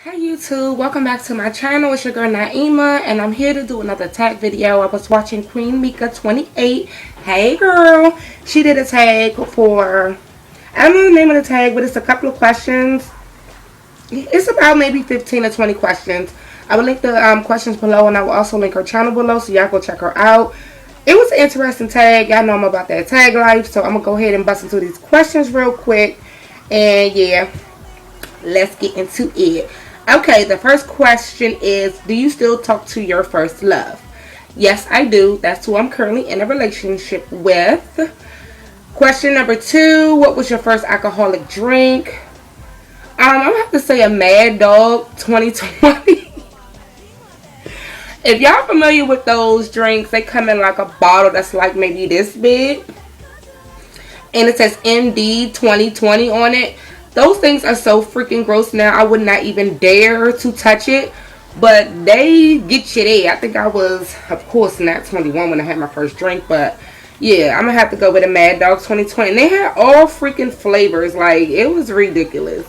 Hey YouTube, welcome back to my channel. It's your girl Naima and I'm here to do another tag video. I was watching Queen Mika 28. Hey girl, she did a tag for, I don't know the name of the tag, but it's a couple of questions. It's about maybe 15 or 20 questions. I will link the questions below, and I will also link her channel below, so y'all go check her out. It was an interesting tag. Y'all know I'm about that tag life, so I'm going to go ahead and bust into these questions real quick. And yeah, let's get into it. Okay, the first question is, do you still talk to your first love? Yes, I do. That's who I'm currently in a relationship with. Question number 2, what was your first alcoholic drink? I'm going to have to say a Mad Dog 2020. If y'all familiar with those drinks, they come in like a bottle that's like maybe this big. And it says MD 2020 on it. Those things are so freaking gross now. I would not even dare to touch it. But they get you there. I think I was, of course, not 21 when I had my first drink. But yeah, I'm going to have to go with a Mad Dog 2020. And they had all freaking flavors. Like, it was ridiculous.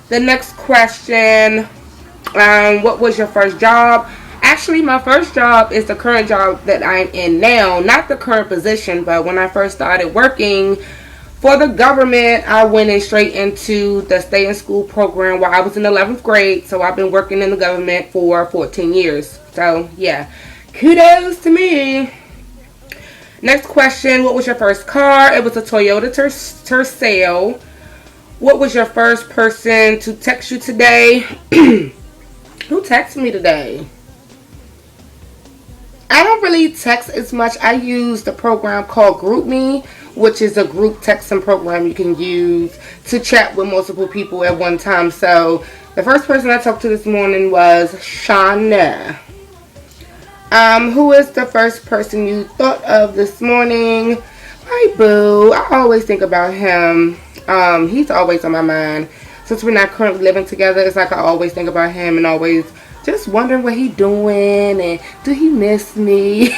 The next question, what was your first job? Actually, my first job is the current job that I'm in now. Not the current position, but when I first started working for the government, I went in straight into the stay in school program while I was in 11th grade. So I've been working in the government for 14 years. So yeah, kudos to me. Next question, what was your first car? It was a Toyota Tercel. What was your first person to text you today? Who texted me today? I don't really text as much. I use the program called GroupMe, which is a group texting program you can use to chat with multiple people at one time. So the first person I talked to this morning was Shana. Who is the first person you thought of this morning? My boo. I always think about him. He's always on my mind. Since we're not currently living together, it's like I always think about him and always just wondering what he doing and do he miss me.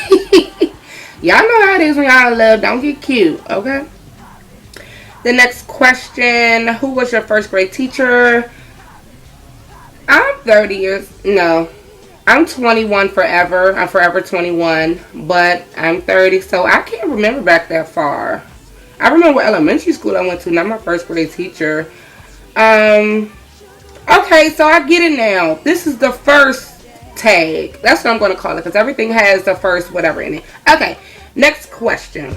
Y'all know how it is when y'all in love. Don't get cute, okay? The next question, who was your first grade teacher? I'm 30 years, no. I'm 21 forever. I'm forever 21, but I'm 30, so I can't remember back that far. I remember what elementary school I went to, not my first grade teacher. Okay, so I get it now. This is the first tag. That's what I'm going to call it, because everything has the first whatever in it. Okay, next question.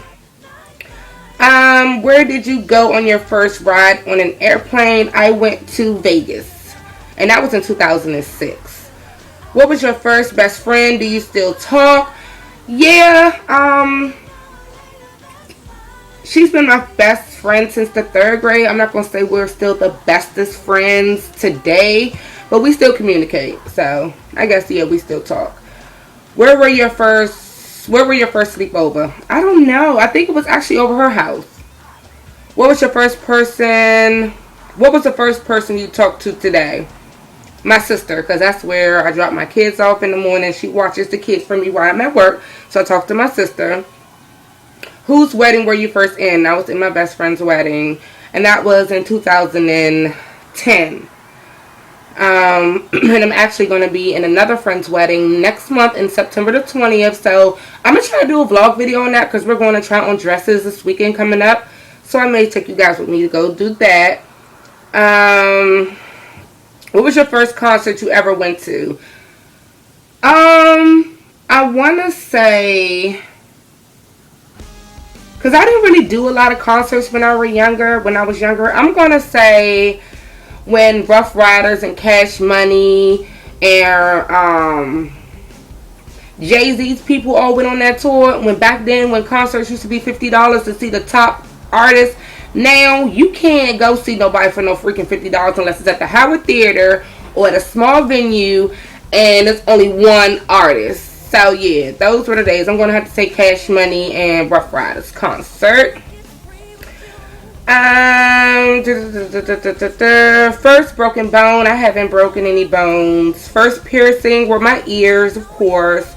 Where did you go on your first ride on an airplane? I went to Vegas, and that was in 2006. What was your first best friend? Do you still talk? Yeah, she's been my best friend since the 3rd grade. I'm not going to say we're still the bestest friends today, but we still communicate. So, I guess, yeah, we still talk. Where were your first sleepover? I don't know. I think it was actually over her house. What was the first person you talked to today? My sister, because that's where I drop my kids off in the morning. She watches the kids for me while I'm at work. So, I talked to my sister. Whose wedding were you first in? I was in my best friend's wedding, and that was in 2010. And I'm actually going to be in another friend's wedding next month in September the 20th. So I'm going to try to do a vlog video on that because we're going to try on dresses this weekend coming up. So I may take you guys with me to go do that. What was your first concert you ever went to? I want to say, because I didn't really do a lot of concerts when I was younger. I'm going to say when Rough Riders and Cash Money and Jay-Z's people all went on that tour. When back then, when concerts used to be $50 to see the top artists. Now, you can't go see nobody for no freaking $50 unless it's at the Howard Theater or at a small venue and it's only one artist. So yeah, those were the days. I'm going to have to say Cash Money and Rough Riders concert. First broken bone. I haven't broken any bones. First piercing were my ears, of course.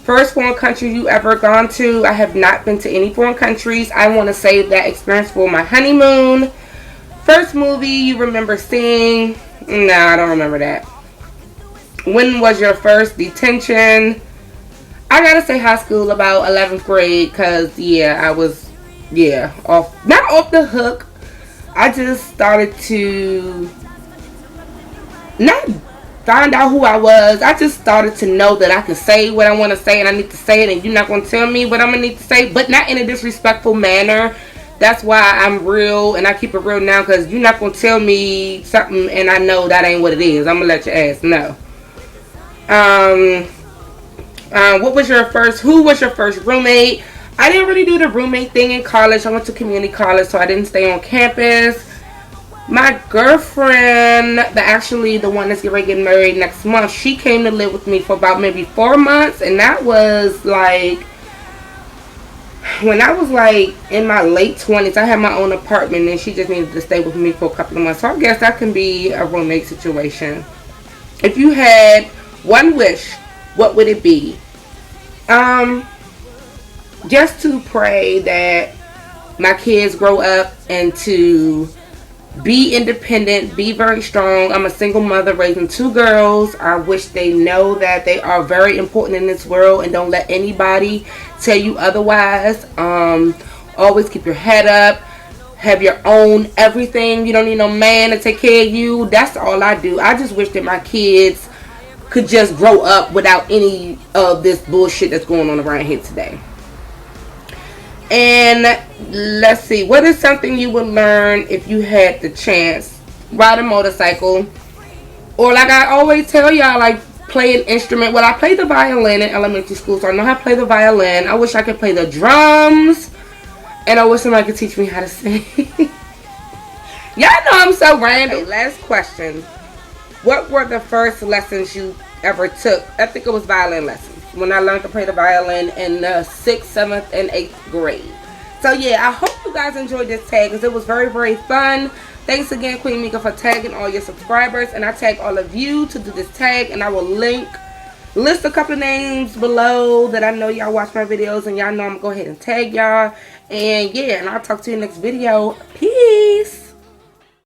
First foreign country you ever gone to? I have not been to any foreign countries. I want to save that experience for my honeymoon. First movie you remember seeing? No, I don't remember that. When was your first detention? I gotta say high school, about 11th grade, because, yeah, I was, yeah, not off the hook. I just started to not find out who I was. I just started to know that I can say what I want to say, and I need to say it, and you're not going to tell me what I'm going to need to say, but not in a disrespectful manner. That's why I'm real, and I keep it real now, because you're not going to tell me something, and I know that ain't what it is. I'm going to let your ass know. Who was your first roommate? I didn't really do the roommate thing in college. I went to community college, so I didn't stay on campus. My girlfriend, actually the one that's getting married next month, she came to live with me for about maybe 4 months, and that was like when I was like in my late 20s. I had my own apartment, and she just needed to stay with me for a couple of months. So I guess that can be a roommate situation. If you had one wish, what would it be? Just to pray that my kids grow up and to be independent, be very strong. I'm a single mother raising 2 girls. I wish they know that they are very important in this world, and don't let anybody tell you otherwise. Always keep your head up. Have your own everything. You don't need no man to take care of you. That's all I do. I just wish that my kids could just grow up without any of this bullshit that's going on around here today. And let's see, what is something you would learn if you had the chance? Ride a motorcycle, or like I always tell y'all, like play an instrument. Well, I played the violin in elementary school, so I know how to play the violin. I wish I could play the drums, and I wish somebody could teach me how to sing. Y'all know I'm so random. Okay, last question. What were the first lessons you ever took? I think it was violin lessons, when I learned to play the violin in the 6th, 7th, and 8th grade. So yeah, I hope you guys enjoyed this tag, because it was very, very fun. Thanks again, Queen Mika, for tagging all your subscribers, and I tag all of you to do this tag, and I will list a couple of names below that I know y'all watch my videos, and y'all know I'm gonna go ahead and tag y'all. And yeah, and I'll talk to you next video. Peace.